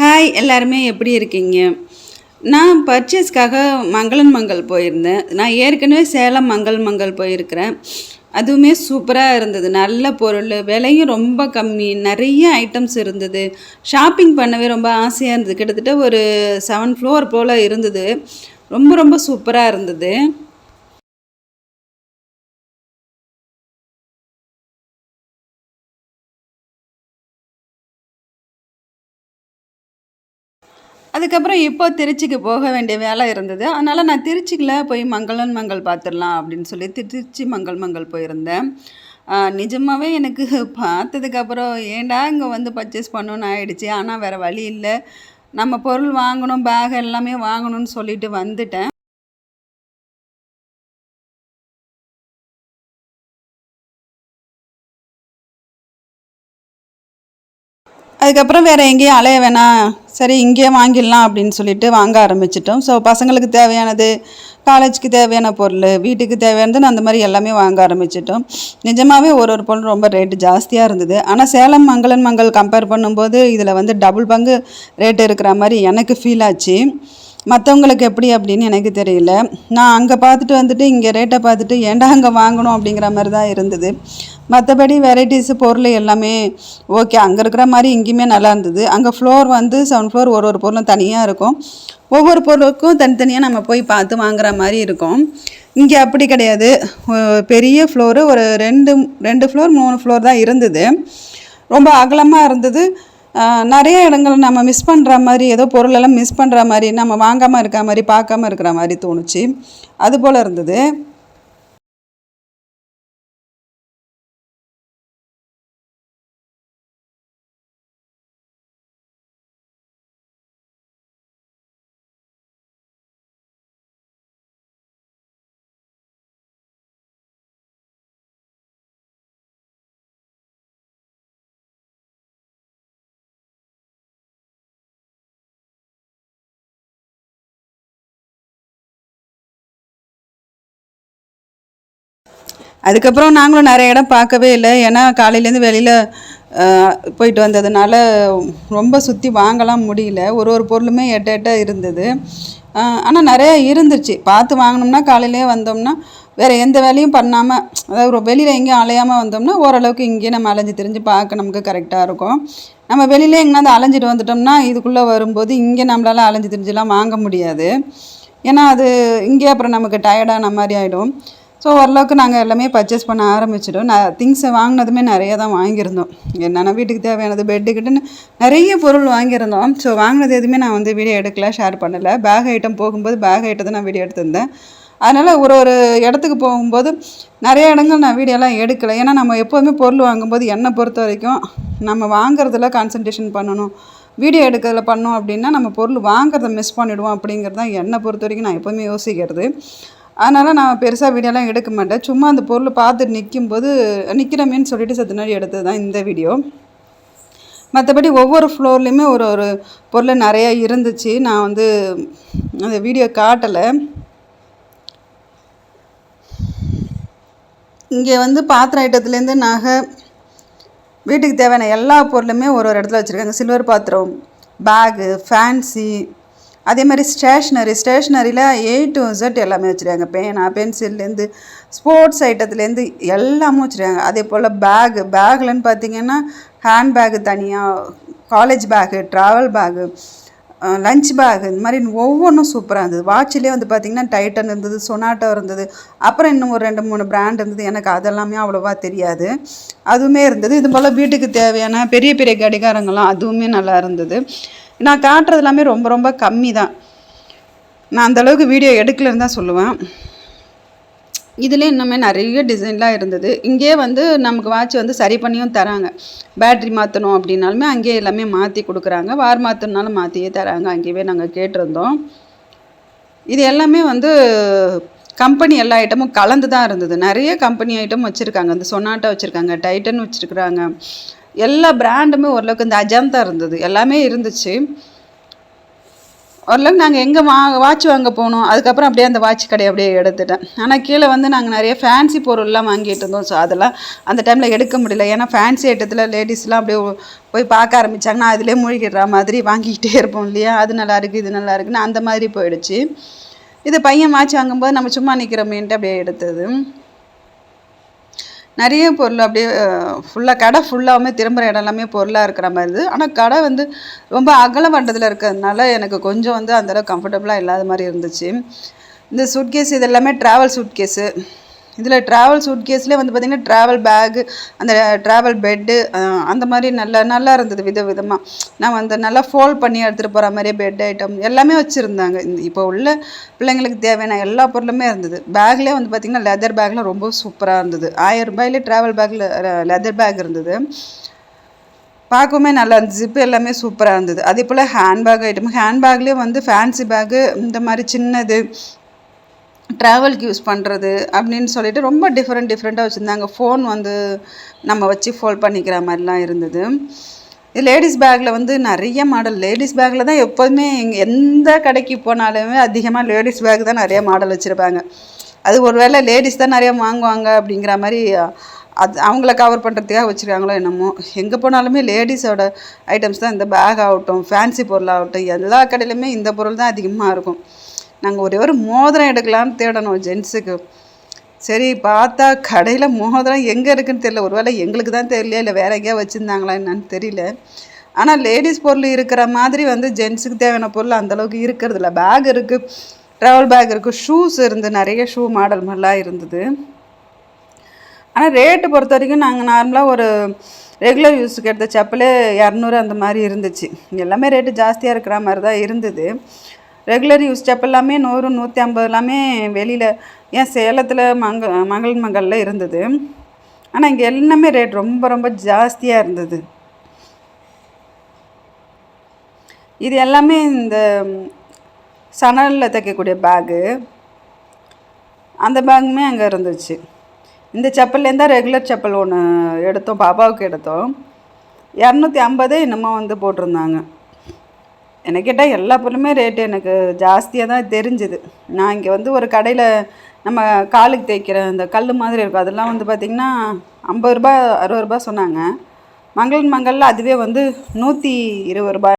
Hi எல்லாருமே எப்படி இருக்கீங்க? நான் பர்ச்சேஸ்க்காக மங்களன் மங்கள் போயிருந்தேன். நான் ஏற்கனவே சேலம் மங்கள் போயிருக்கிறேன். அதுவுமே சூப்பராக இருந்தது. நல்ல பொருள், விலையும் ரொம்ப கம்மி. நிறைய ஐட்டம்ஸ் இருந்தது. ஷாப்பிங் பண்ணவே ரொம்ப ஆசையாக இருந்தது. கிட்டத்தட்ட ஒரு 7 ஃப்ளோர் போல் இருந்தது. ரொம்ப ரொம்ப சூப்பராக இருந்தது. அதுக்கப்புறம் இப்போ திருச்சிக்கு போக வேண்டிய வேலை இருந்தது. அதனால் நான் திருச்சிக்குள்ள போய் மங்களன் மங்கள் பார்த்துடலாம் அப்படின்னு சொல்லி திருச்சி மங்கள் போயிருந்தேன். நிஜமாவே எனக்கு பார்த்ததுக்கப்புறம் ஏன்டா இங்கே வந்து பர்ச்சேஸ் பண்ணணும்னு ஆயிடுச்சு. ஆனால் வேறு வழி இல்ல. நம்ம பொருள் வாங்கணும், பேக் எல்லாமே வாங்கணும்னு சொல்லிட்டு வந்துட்டேன். அதுக்கப்புறம் வேறு எங்கேயும் அலைய வேணாம், சரி இங்கேயே வாங்கிடலாம் அப்படின்னு சொல்லிட்டு வாங்க ஆரம்பிச்சிட்டோம். ஸோ பசங்களுக்கு தேவையானது, காலேஜுக்கு தேவையான பொருள், வீட்டுக்கு தேவையானது அந்த மாதிரி எல்லாமே வாங்க ஆரம்பிச்சிட்டோம். நிஜமாகவே ஒரு பொருள் ரொம்ப ரேட்டு ஜாஸ்தியாக இருந்தது. ஆனால் சேலம் மங்களன் மங்கள் கம்பேர் பண்ணும்போது இதில் வந்து டபுள் பங்கு ரேட்டு இருக்கிற மாதிரி எனக்கு ஃபீல் ஆச்சு. மற்றவங்களுக்கு எப்படி அப்படின்னு எனக்கு தெரியல. நான் அங்கே பார்த்துட்டு வந்துட்டு இங்கே ரேட்டை பார்த்துட்டு ஏன்டா அங்கே வாங்கணும் அப்படிங்கிற மாதிரி தான் இருந்தது. மற்றபடி வெரைட்டிஸு பொருள் எல்லாமே ஓகே, அங்கே இருக்கிற மாதிரி இங்கேயுமே நல்லா இருந்தது. அங்கே ஃப்ளோர் வந்து 7 ஃப்ளோர், ஒரு பொருளும் தனியாக இருக்கும். ஒவ்வொரு பொருளுக்கும் தனித்தனியாக நம்ம போய் பார்த்து வாங்குற மாதிரி இருக்கும். இங்கே அப்படி கிடையாது. பெரிய ஃப்ளோரு, ஒரு ரெண்டு ஃப்ளோர் 3 ஃப்ளோர் தான் இருந்தது. ரொம்ப அகலமாக இருந்தது. நிறைய இடங்கள் நம்ம மிஸ் பண்ணுற மாதிரி, ஏதோ பொருளெல்லாம் மிஸ் பண்ணுற மாதிரி, நம்ம வாங்காமல் இருக்க மாதிரி, பார்க்காம இருக்கிற மாதிரி தோணுச்சு. அதுபோல் இருந்தது. அதுக்கப்புறம் நாங்களும் நிறைய இடம் பார்க்கவே இல்லை. ஏன்னா காலையிலேருந்து வெளியில் போயிட்டு வந்ததுனால ரொம்ப சுற்றி வாங்கலாம் முடியல. ஒரு பொருளுமே எட்ட இருந்தது. ஆனால் நிறையா இருந்துச்சு. பார்த்து வாங்கினோம்னா காலையிலே வந்தோம்னா வேறு எந்த வேலையும் பண்ணாமல், அதாவது வெளியில் எங்கேயும் அலையாமல் வந்தோம்னா ஓரளவுக்கு இங்கேயே நம்ம அலைஞ்சு திரிஞ்சு பார்க்க நமக்கு கரெக்டாக இருக்கும். நம்ம வெளியிலே எங்கேனாவது அலைஞ்சிட்டு வந்துட்டோம்னா இதுக்குள்ளே வரும்போது இங்கே நம்மளால் அலைஞ்சு திரிஞ்சுலாம் வாங்க முடியாது. ஏன்னா அது இங்கே அப்புறம் நமக்கு டயர்டான மாதிரி ஆகிடும். ஸோ ஓரளவுக்கு நாங்கள் எல்லாமே பர்ச்சேஸ் பண்ண ஆரம்பிச்சிட்டோம். திங்ஸை வாங்கினதுமே நிறைய தான் வாங்கியிருந்தோம். என்னென்னா வீட்டுக்கு தேவையானது, பெட்டுக்கிட்டுன்னு நிறைய பொருள் வாங்கியிருந்தோம். ஸோ வாங்கினது எதுவுமே நான் வந்து வீடியோ எடுக்கல, ஷேர் பண்ணலை. பேக் ஐட்டம் போகும்போது பேக் ஐட்டத்தை நான் வீடியோ எடுத்திருந்தேன். அதனால் ஒரு இடத்துக்கு போகும்போது நிறைய இடங்கள் நான் வீடியோலாம் எடுக்கலை. ஏன்னா நம்ம எப்போதுமே பொருள் வாங்கும்போது என்னை பொறுத்த வரைக்கும் நம்ம வாங்குறதுல கான்சன்ட்ரேஷன் பண்ணணும். வீடியோ எடுக்கிறதுல பண்ணோம் அப்படின்னா நம்ம பொருள் வாங்குறத மிஸ் பண்ணிவிடுவோம். அப்படிங்கிறது தான் என்னை பொறுத்த வரைக்கும் நான் எப்போதுமே யோசிக்கிறது. அதனால் நான் பெருசாக வீடியோலாம் எடுக்க மாட்டேன். சும்மா அந்த பொருள் பார்த்துட்டு நிற்கிறமேன்னு சொல்லிட்டு சத்து நாள் எடுத்தது தான் இந்த வீடியோ. மற்றபடி ஒவ்வொரு ஃப்ளோர்லேயுமே ஒரு பொருள் நிறையா இருந்துச்சு. நான் வந்து அந்த வீடியோ காட்டலை. இங்கே வந்து பாத்திர ஐட்டத்துலேருந்து நகை, வீட்டுக்கு தேவையான எல்லா பொருளுமே ஒரு இடத்துல வச்சுருக்காங்க. சில்வர் பாத்திரம், பேகு, ஃபேன்சி, அதே மாதிரி ஸ்டேஷ்னரியில் A to Z எல்லாமே வச்சுருக்காங்க. பேனா, பென்சில்லேருந்து ஸ்போர்ட்ஸ் ஐட்டத்துலேருந்து எல்லாமும் வச்சுருக்காங்க. அதே போல் பேகுலன்னு பார்த்திங்கன்னா ஹேண்ட் பேகு தனியாக, college bag, travel bag, lunch bag, இந்த மாதிரி ஒவ்வொன்றும் சூப்பராக இருந்தது. வாட்சிலே வந்து பார்த்திங்கன்னா டைட்டன் இருந்தது, சொனாட்டோ இருந்தது, அப்புறம் இன்னும் ஒரு 2-3 பிராண்ட் இருந்தது. எனக்கு அதெல்லாமே அவ்வளோவா தெரியாது. அதுவுமே இருந்தது. இது போல் வீட்டுக்கு தேவையான பெரிய பெரிய கடிகாரங்கள்லாம் அதுவுமே நல்லா இருந்தது. நான் காட்டுறது எல்லாமே ரொம்ப ரொம்ப கம்மி தான். நான் அந்தளவுக்கு வீடியோ எடுக்கலன்னு தான் சொல்லுவேன். இதில் இன்னுமே நிறைய டிசைன்லாம் இருந்தது. இங்கேயே வந்து நமக்கு வாட்ச் வந்து சரி பண்ணியும் தராங்க. பேட்ரி மாற்றணும் அப்படின்னாலுமே அங்கேயே எல்லாமே மாற்றி கொடுக்குறாங்க. வார் மாற்றணுனாலும் மாற்றியே தராங்க. அங்கேயே நாங்கள் கேட்டிருந்தோம். இது எல்லாமே வந்து கம்பெனி எல்லா ஐட்டமும் கலந்து தான் இருந்தது. நிறைய கம்பெனி ஐட்டம் வச்சுருக்காங்க. இந்த சொனாட்டா வச்சுருக்காங்க, டைட்டன் வச்சுருக்குறாங்க. எல்லா பிராண்டுமே ஓரளவுக்கு, இந்த அஜந்தா இருந்தது, எல்லாமே இருந்துச்சு. ஓரளவுக்கு நாங்கள் எங்கே வாட்ச் வாங்க போனோம், அதுக்கப்புறம் அப்படியே அந்த வாட்ச் கடையை அப்படியே எடுத்துட்டேன். ஆனால் கீழே வந்து நாங்கள் நிறைய ஃபேன்சி பொருள்லாம் வாங்கிட்டு இருந்தோம். ஸோ அதெல்லாம் அந்த டைமில் எடுக்க முடியல. ஏன்னா ஃபேன்சி ஐட்டத்தில் லேடிஸ்லாம் அப்படியே போய் பார்க்க ஆரம்பித்தாங்கன்னா அதிலே மூழ்கிடுற மாதிரி வாங்கிக்கிட்டே இருப்போம் இல்லையா, அது நல்லா இருக்குது இது நல்லா இருக்குன்னு அந்த மாதிரி போயிடுச்சு. இது பையன் வாட்ச் வாங்கும்போது நம்ம சும்மா நிற்கிறோமேன்ட்டு அப்படியே எடுத்தது. நிறைய பொருள் அப்படியே ஃபுல்லாக கடை ஃபுல்லாகவுமே திரும்புகிற இடம் எல்லாமே பொருளாக இருக்கிற மாதிரி இருக்குது. ஆனால் கடை வந்து ரொம்ப அகலமட்டத்தில் இருக்கிறதுனால எனக்கு கொஞ்சம் வந்து அந்தளவுக்கு கம்ஃபர்டபுளாக இல்லாத மாதிரி இருந்துச்சு. இந்த சூட்கேஸ் இது எல்லாமே ட்ராவல் சூட்கேஸு. இதில் ட்ராவல் சூட்கேஸ்லேயே வந்து பார்த்திங்கன்னா ட்ராவல் பேகு, அந்த ட்ராவல் பெட்டு, அந்த மாதிரி நல்லா இருந்தது. விதமாக நான் வந்து நல்லா ஃபோல்ட் பண்ணி எடுத்துகிட்டு போகிற மாதிரி பெட் ஐட்டம் எல்லாமே வச்சுருந்தாங்க. இப்போ உள்ள பிள்ளைங்களுக்கு தேவையான எல்லா பொருளுமே இருந்தது. பேக்லேயே வந்து பார்த்திங்கன்னா லெதர் பேக்கில் ரொம்ப சூப்பராக இருந்தது. 1000 ரூபாயிலே ட்ராவல் பேக்கில் லெதர் பேக் இருந்தது. பார்க்கவுமே நல்லா இருந்துச்சு. ஜிப்பு எல்லாமே சூப்பராக இருந்தது. அதே போல் ஹேண்ட்பேக் ஐட்டம், ஹேண்ட்பேக்லேயே வந்து ஃபேன்சி பேக்கு, இந்த மாதிரி சின்னது ட்ராவலுக்கு யூஸ் பண்ணுறது அப்படின்னு சொல்லிட்டு ரொம்ப டிஃப்ரெண்ட்டாக வச்சுருந்தாங்க. ஃபோன் வந்து நம்ம வச்சு ஃபோல்ட் பண்ணிக்கிற மாதிரிலாம் இருந்தது. லேடிஸ் பேக்கில் வந்து நிறைய மாடல். லேடிஸ் பேக்கில் தான் எப்போதுமே எந்த கடைக்கு போனாலுமே அதிகமாக லேடிஸ் பேக் தான் நிறைய மாடல் வச்சுருப்பாங்க. அது ஒரு வேளை லேடிஸ் தான் நிறையா வாங்குவாங்க அப்படிங்கிற மாதிரி அது அவங்கள கவர் பண்ணுறதுக்காக வச்சுருக்காங்களோ என்னமோ. எங்கே போனாலுமே லேடிஸோட ஐட்டம்ஸ் தான், இந்த பேக் ஆகட்டும் ஃபேன்சி பொருளாகட்டும் எல்லா கடையிலுமே இந்த பொருள் தான் அதிகமாக இருக்கும். நாங்கள் ஒரே ஒரு மோதிரம் எடுக்கலான்னு தேடணும் ஜென்ஸுக்கு. சரி பார்த்தா கடையில் மோதிரம் எங்கே இருக்குதுன்னு தெரியல. ஒரு வேளை எங்களுக்கு தான் தெரியலையா இல்லை வேறு எங்கேயா வச்சுருந்தாங்களா என்னன்னு தெரியல. ஆனால் லேடிஸ் பொருள் இருக்கிற மாதிரி வந்து ஜென்ஸுக்கு தேவையான பொருள் அந்தளவுக்கு இருக்கிறதில்ல. பேக் இருக்குது, ட்ராவல் பேக் இருக்குது, ஷூஸ் இருந்து நிறைய ஷூ மாடல் மாதிரிலாம் இருந்தது. ஆனால் ரேட்டு பொறுத்த வரைக்கும் நாங்கள் நார்மலாக ஒரு ரெகுலர் யூஸுக்கு எடுத்த செப்பலே 200 அந்த மாதிரி இருந்துச்சு. எல்லாமே ரேட்டு ஜாஸ்தியாக இருக்கிற மாதிரி தான் இருந்தது. ரெகுலர் யூஸ் செப்பல் எல்லாமே 100 150 எல்லாமே வெளியில், ஏன் சேலத்தில் மங்கள் மகளில் இருந்தது. ஆனால் இங்கே எல்லாமே ரேட் ரொம்ப ஜாஸ்தியாக இருந்தது. இது எல்லாமே இந்த சணலில் தைக்கக்கூடிய பேகு, அந்த பேகுமே அங்கே இருந்துச்சு. இந்த செப்பல்லேருந்து தான் ரெகுலர் செப்பல் ஒன்று எடுத்தோம், பாப்பாவுக்கு எடுத்தோம். 250 என்னமோ வந்து போட்டிருந்தாங்க. எனக்கு கேட்டால் எல்லா பொருளுமே ரேட்டு எனக்கு ஜாஸ்தியாக தான் தெரிஞ்சுது. நான் இங்கே வந்து ஒரு கடையில் நம்ம காலுக்கு தேய்க்கிற அந்த கல் மாதிரி இருக்கும், அதெல்லாம் வந்து பார்த்திங்கன்னா 50 ரூபா 60 ரூபா சொன்னாங்க. மங்களில் அதுவே வந்து 120 ரூபாய்